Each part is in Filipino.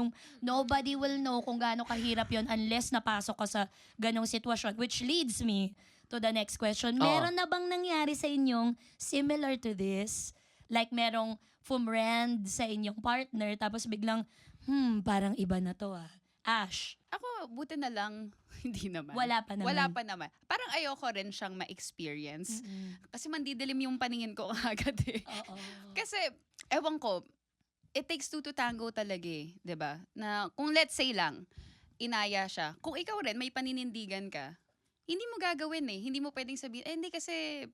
Yung nobody will know kung gaano kahirap yon unless napasok ka sa ganong sitwasyon. Which leads me to the next question. Meron na bang nangyari sa inyong similar to this? Like merong fumrend sa inyong partner tapos biglang, parang iba na to ah. Ash, Ako, buti na lang, hindi naman. wala pa naman. Wala pa naman. Parang ayoko rin siyang ma-experience. Kasi mandidilim yung paningin ko agad eh. Oo. Kasi, ewan ko, it takes two to tango talaga eh. 'Di ba? Na kung let's say lang, inaya siya. Kung ikaw rin, may paninindigan ka, hindi mo gagawin eh. Hindi mo pwedeng sabihin, hindi kasi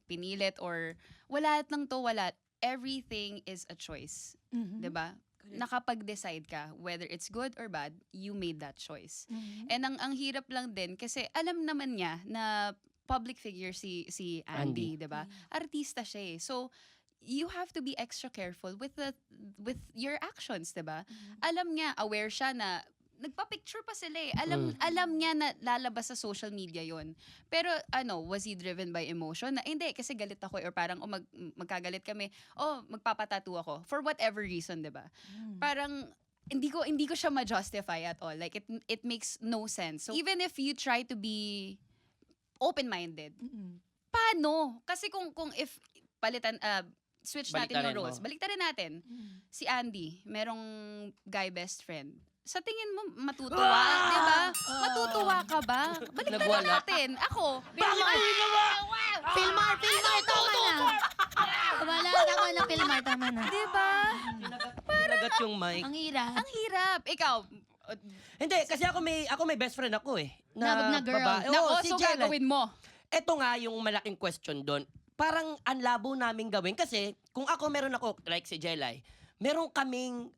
pinilit or wala lang to, wala. Everything is a choice. Mhm. 'Di ba? Nakapag-decide ka, whether it's good or bad, you made that choice. Mhm. And ang hirap lang din, kasi alam naman niya na public figure si Andy, 'di ba? Artista siya eh. So, you have to be extra careful with your actions, 'di ba? Alam niya, aware siya na nagpa-picture pa sila eh. Alam niya na lalabas sa social media 'yon. Pero was he driven by emotion? Na hindi kasi galit ako or parang magkagalit kami. Magpapatattoo ako for whatever reason, 'di ba? Parang hindi ko siya ma-justify at all. Like it makes no sense. So even if you try to be open-minded, paano? Kasi kung if palitan switch natin Baliktarin yung roles. mo. Baliktarin natin. Si Andy, merong guy best friend. Sa tingin mo, matutuwa, di ba? Matutuwa ka ba? Baliktarin Nagwala. natin. Ako. Pilmar, tama na. Wala, tama na, Pilmar, tama na. Di ba? Pinagat yung mic. Ang hirap. Ang hirap. Ikaw, Hindi, kasi ako may best friend ako eh. Na girl. babae. nako, Si so Jelay. gagawin mo. Ito nga yung malaking question doon. Parang ang labo namin gawin. Kasi kung meron ako, like si Jelay, meron kaming,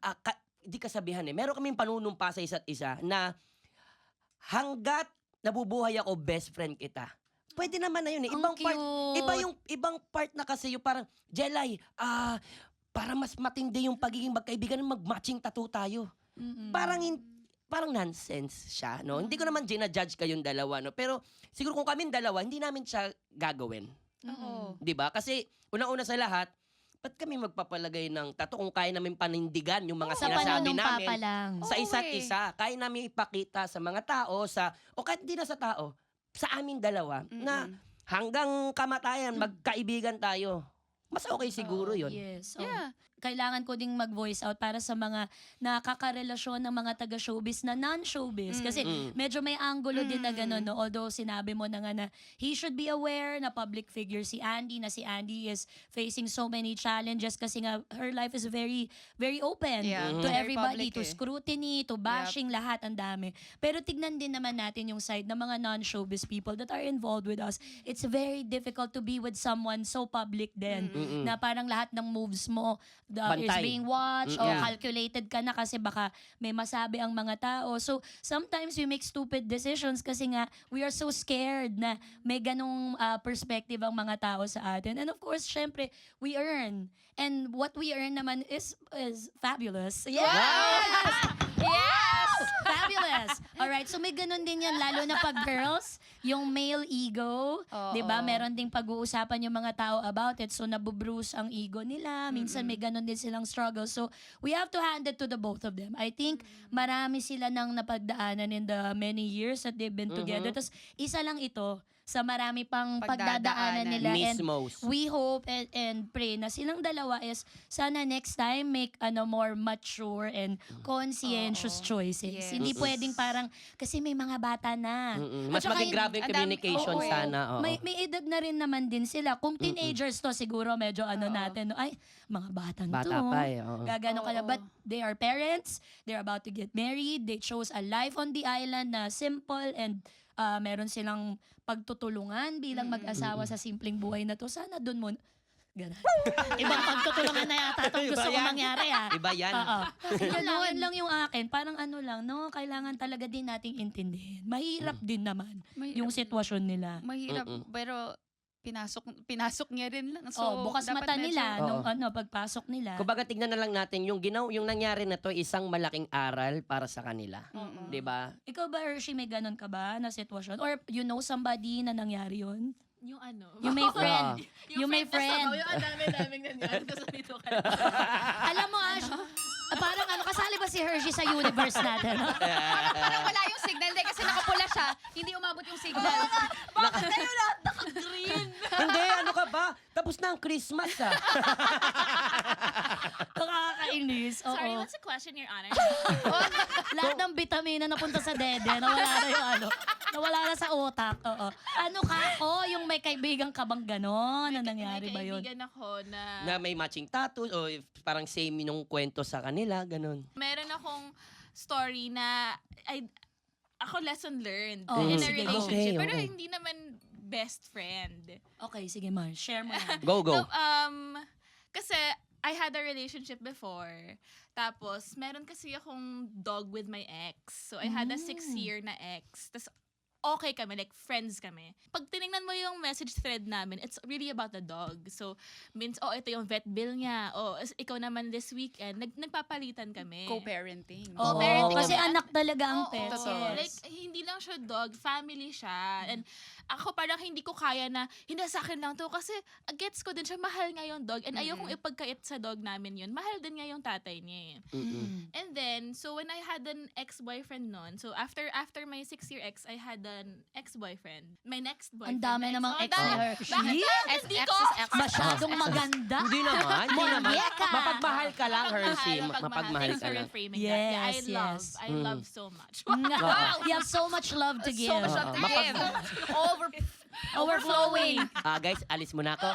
di kasabihan eh, meron kaming panunumpa sa isa't isa na hanggat nabubuhay ako, best friend kita. Pwede naman na yun eh. Ang Ibang part, cute. ibang part na kasi yung parang, Jelay, para mas matindi yung pagiging magkaibigan, mag-matching tattoo tayo. Parang nonsense siya, no? Hindi ko naman ginajudge kayong dalawa, no? Pero siguro kung kaming dalawa, hindi namin siya gagawin. Oo. 'Di ba? Kasi unang-una sa lahat, ba't kami magpapalagay ng tattoo kung kaya namin panindigan yung mga Sa sinasabi panunumpa namin pa lang. sa Oo isa't eh. isa? Kaya namin ipakita sa mga tao, o kahit hindi na sa tao, sa aming dalawa, na hanggang kamatayan, magkaibigan tayo. Mas okay siguro yun. Yes. Yeah. Kailangan ko ding mag-voice out para sa mga nakakarelasyon ng mga taga-showbiz na non-showbiz. Kasi medyo may angulo din na gano'n, no? Although sinabi mo na nga na he should be aware na public figure si Andy, na si Andy is facing so many challenges kasi nga her life is very, very open Yeah. to Very everybody, public to eh. scrutiny, to bashing, lahat ang dami. Pero tignan din naman natin yung side ng mga non-showbiz people that are involved with us. It's very difficult to be with someone so public din na parang lahat ng moves mo is Bantay. being watched o Yeah. calculated ka na kasi baka may masabi ang mga tao. So, sometimes we make stupid decisions kasi nga we are so scared na may ganong perspective ang mga tao sa atin. And of course, syempre, we earn. And what we earn naman is fabulous. Yes! Yes! Fabulous! Alright, so may ganon din yan, lalo na pag girls, yung male ego, Oo. 'di ba? Meron ding pag-uusapan yung mga tao about it. So nabubruise ang ego nila. Minsan may ganon din silang struggle. So we have to hand it to the both of them. I think marami sila nang napagdaanan in the many years that they've been together. Tapos isa lang ito sa marami pang pagdadaanan nila. And Mismos. we hope and pray na silang dalawa is sana next time make more mature and conscientious choices. Yes. Hindi pwedeng parang kasi may mga bata na. Mas At saka maging grabe yung ang dami- communication oo. sana. Oo. may edad na rin naman din sila. Kung teenagers to, siguro medyo natin, no? Ay, mga bata to. Bata pa eh. Oo. Gagano ka na. Oo. But they are parents, they're about to get married, they chose a life on the island na simple and meron silang pagtutulungan bilang mag-asawa sa simpleng buhay na to. Sana dun mo, ganun. Ibang pagtutulungan na yata itong gusto ko Iba yan. mangyari Iba yan. Oo. Yun lang yung akin. Parang no, kailangan talaga din nating intindihin. Mahirap din naman yung sitwasyon nila. Mahirap, pero pinasok niya rin lang. So, bukas dapat mata medyo- nila Oo. nung pagpasok nila. Kumbaga tignan na lang natin yung nangyari na to isang malaking aral para sa kanila. 'Di ba? Ikaw ba, Hershey, may ganun ka ba na sitwasyon? Or you know somebody na nangyari yun? Yung ano? You may friend. You may friend. Yung ang dami-daming ganyan. Tapos nandito ka na. Alam mo, Ash, Parang ano, kasali ba si Hershey sa universe natin? Parang wala yung signal. Hindi, kasi nakapula siya. Hindi umabot yung signal. Bakit kayo lahat naka-green? Hindi, ano ka ba? Tapos na ang Christmas, ah. Nakakainis. Oo. Sorry, what's the question, Your Honor? Lahat ng vitamina napunta sa dede, nawala na yung ano, nawala na sa utak. Oo. Ano ka ako, yung may kaibigan ka bang ganon? Ano nangyari ba yun? May kaibigan ako Na may matching tattoos o parang same yung kwento sa kanila, ganun. meron akong story na ako lesson learned Oh, in a sige, go. relationship. Okay, Pero okay. hindi naman best friend. Okay, sige man, share mo yan. Go, go. So, kasi I had a relationship before. Tapos, meron kasi akong dog with my ex. So, I had a 6-year na ex. Tapos, okay kami, like friends kami. Pag tinignan mo yung message thread namin, it's really about the dog. So, means, ito yung vet bill niya. Ikaw naman this weekend, nagpapalitan kami. Co-parenting. Oo, parenting kasi kami. anak talaga ang Oo, pets. totoo. Yes. Like, hindi lang siya dog, family siya. And ako parang hindi ko kaya na, hindi sa akin lang to. Kasi gets ko din siya, mahal nga yung dog. And ayokong ipagkait sa dog namin yun. Mahal din nga yung tatay niya eh. Mm-mm. And then, so when I had an ex-boyfriend noon, so after my 6-year ex, I had an ex-boyfriend. My next boyfriend. Ang dami my namang ex dami. ni Hershey. Bakit? Hindi ko. Masyadong maganda. Hindi naman, hindi naman. Monyeka. Mapagmahal ka lang, Hershey. Mapagmahal Thanks ka for lang. reframing Yes, that. Yeah, yes. I Mm. love so much. You have so much love to give. So much love to give. Overflowing. Guys, alis muna ako.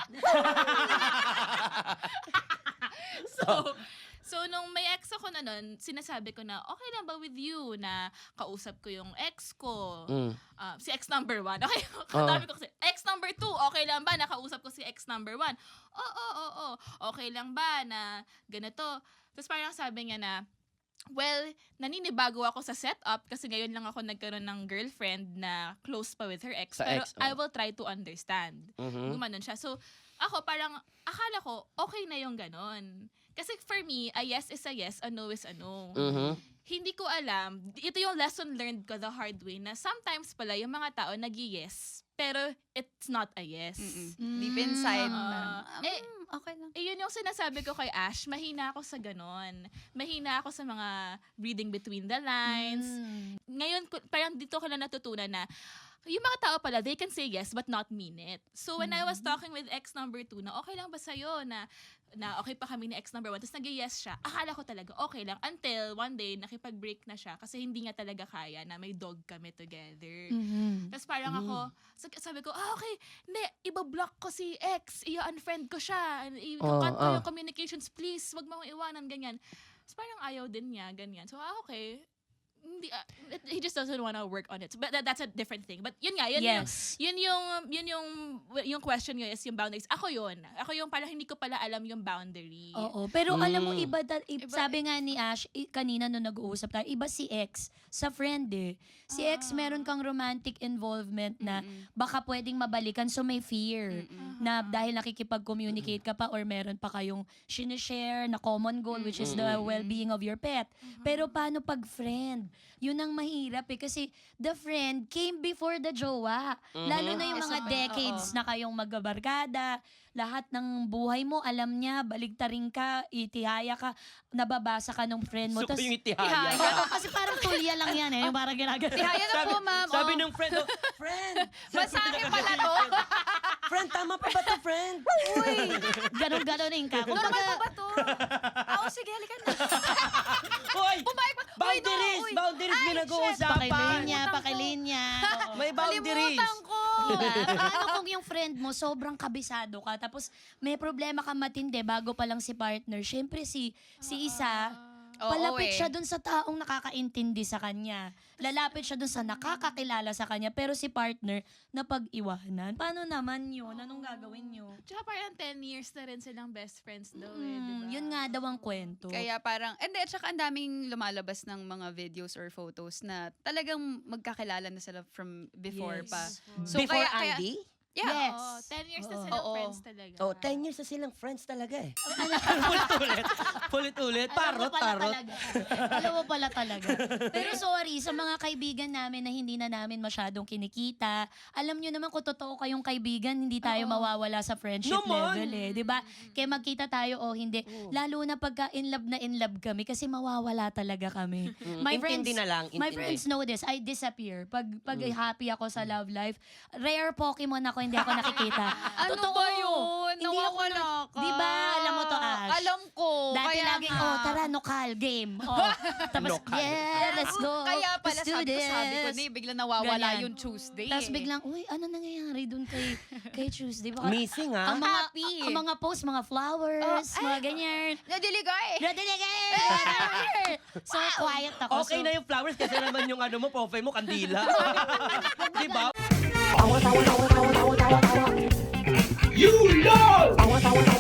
So, nung may ex ako na nun, sinasabi ko na, okay lang ba with you na kausap ko yung ex ko? Mm. Si ex number 1. Okay, katabi ko kasi, ex number 2, okay lang ba na kausap ko si ex number 1? Oo. Okay lang ba na ganito? Tapos parang sabi niya na, well, naninibago ako sa setup kasi ngayon lang ako nagkaroon ng girlfriend na close pa with her ex. Sa Pero ex, I will try to understand. Mhm. Gumanon siya. So, ako parang, akala ko, okay na yung ganon. Kasi for me, a yes is a yes, a no is a no. Mhm. Hindi ko alam, ito yung lesson learned ko the hard way na sometimes pala yung mga tao nag-yes, pero it's not a yes. Deep inside. Ah. parang, okay lang. Yun yung sinasabi ko kay Ash, mahina ako sa ganon. Mahina ako sa mga reading between the lines. Ngayon, parang dito ko na natutunan na yung mga tao pala, they can say yes but not mean it. So when I was talking with ex number 2 na okay lang ba sa'yo na okay pa kami ni ex number 1, tapos nag-yes siya, akala ko talaga okay lang until one day nakipag-break na siya kasi hindi nga talaga kaya na may dog kami together. Tapos parang ako, sabi ko, okay, hindi, iba-block ko si ex, i-unfriend ko siya, i-cut ko yung communications, please, wag mo akong iwanan, ganyan. Tapos parang ayaw din niya, ganyan. So, okay, hindi, he just doesn't want to work on it. But that's a different thing. But yun nga, Yes. yun yung question nyo is yung boundaries. Ako yung parang hindi ko pala alam yung boundary. Oo, pero alam mo, Mm. sabi nga ni Ash, kanina nung nag-uusap tayo, iba si ex sa friend eh. Si ex, meron kang romantic involvement na baka pwedeng mabalikan, so may fear. Na dahil nakikipag-communicate ka pa or meron pa kayong sinishare na common goal, which is the well-being of your pet. Pero paano pag friend? Yun ang mahirap eh. Kasi the friend came before the jowa. Lalo na yung Yes, mga okay. decades na kayong magbabarkada. Lahat ng buhay mo, alam niya, baligtarin ka, itihaya ka, nababasa ka ng friend mo. So, Tas- yung itihaya. Oo, kasi parang tulya lang yan eh. Yung parang ginagawa. Tihaya na po, ma'am. Sabi Oh. ng friend, friend! Masahe pala to. Friend, tama pa ba to, friend? Ganon-ganonin ka. Normal Kumbaga, pa ba to? Sige, halika na. Hoy! Pumayag pa. Boundaries! Uy, Boundaries pinag-uusapan! pakilinya, pakilinya. Oo. May boundaries! Kalimutan ko. Diba? Paano kung yung friend mo, sobrang kabisado ka, tapos may problema ka matindi bago pa lang si partner. Siyempre si isa, Oo, palapit eh. siya dun sa taong nakakaintindi sa kanya. Lalapit siya dun sa nakakakilala sa kanya. Pero si partner, napag-iwanan. Paano naman yun? Anong gagawin nyo? Tsaka parang 10 years na rin silang best friends daw diba? Yun nga daw ang kwento. Kaya parang, and then, tsaka ang daming lumalabas ng mga videos or photos na talagang magkakilala na sila from before Yes. pa. So, Before kaya- Andy? Yeah. Yes. Oo, 10 years na Oo. silang Oo. friends talaga. Oh, 10 years na silang friends talaga eh. Ulit-ulit. Ulit-ulit. Parot, parot. Alam mo pala talaga. Pero sorry, sa mga kaibigan namin na hindi na namin masyadong kinikita, alam nyo naman kung totoo kayong kaibigan, hindi tayo mawawala sa friendship Naman. level eh. 'Di ba? Kaya magkita tayo o hindi. Lalo na pagka in love kami kasi mawawala talaga kami. Intindi na lang. My intindi. friends know this. I disappear. Pag happy ako sa love life, rare Pokemon ako, hindi ako nakikita. Ano Totoo. ba yun? Hindi ako Nawawala ka. Di ba? Alam mo to, Ash. Alam ko. Dati kaya laging, nga. tara, nokal, game. Oh. Tapos, Nokal. yeah, let's go. Kaya pala Let's do sabi ko this. na bigla nawawala Ganyan. yung Tuesday. Tapos biglang, uy, ano nangyayari dun kay Tuesday? Baka, Missing ah. ang mga, Happy. ang mga posts, mga flowers, mga ganyan. Nadiligay. So, quiet ako. Okay So, na yung flowers kasi naman yung ano mo, profile mo, kandila. Di ba? You know!